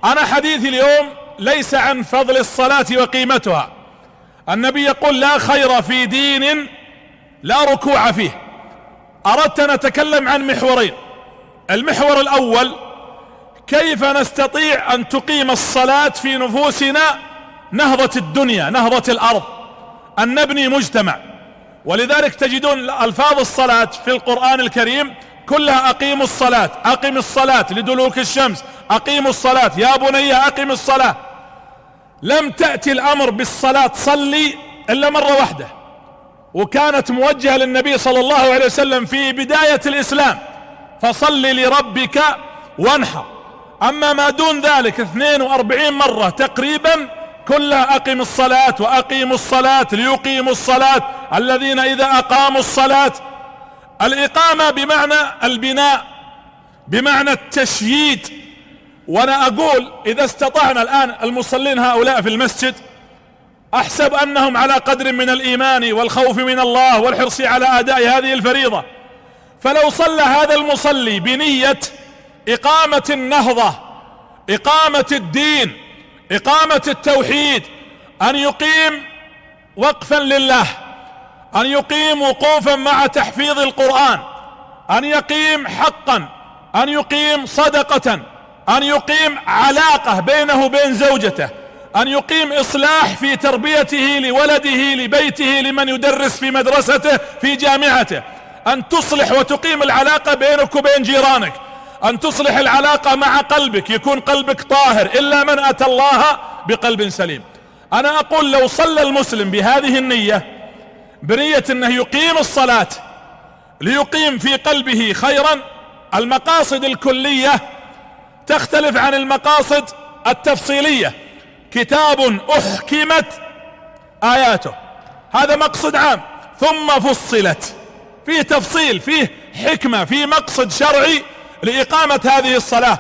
أنا حديثي اليوم ليس عن فضل الصلاة وقيمتها. النبي يقول لا خير في دين لا ركوع فيه. أردت أن أتكلم عن محورين. المحور الأول: كيف نستطيع أن تقيم الصلاة في نفوسنا نهضة الدنيا، نهضة الأرض، أن نبني مجتمع. ولذلك تجدون ألفاظ الصلاة في القرآن الكريم كلها أقيموا الصلاة، أقم الصلاة لدلوك الشمس، أقيموا الصلاة، يا بني أقم الصلاة. لم تأتي الأمر بالصلاة صلي إلا مرة واحدة، وكانت موجهة للنبي صلى الله عليه وسلم في بداية الإسلام: فصل لربك وانحر. أما ما دون ذلك 42 مرة تقريبا كلها أقم الصلاة وأقيموا الصلاة ليقيموا الصلاة الذين إذا أقاموا الصلاة. الإقامة بمعنى البناء، بمعنى التشييد. وأنا أقول إذا استطعنا الآن المصلين هؤلاء في المسجد أحسب أنهم على قدر من الإيمان والخوف من الله والحرص على أداء هذه الفريضة، فلو صلى هذا المصلي بنية إقامة النهضة، إقامة الدين، إقامة التوحيد، أن يقيم وقفا لله، أن يقيم وقوفا مع تحفيظ القرآن، أن يقيم حقا، أن يقيم صدقة، أن يقيم علاقة بينه وبين زوجته، أن يقيم إصلاح في تربيته لولده لبيته لمن يدرس في مدرسته في جامعته، أن تصلح وتقيم العلاقة بينك وبين جيرانك، أن تصلح العلاقة مع قلبك، يكون قلبك طاهر، إلا من أتى الله بقلب سليم. أنا أقول لو صلى المسلم بهذه النية، بنية أنه يقيم الصلاة ليقيم في قلبه خيرا، المقاصد الكلية تختلف عن المقاصد التفصيلية. كتاب أحكمت آياته، هذا مقصد عام، ثم فصلت، فيه تفصيل، فيه حكمة، فيه مقصد شرعي لإقامة هذه الصلاة.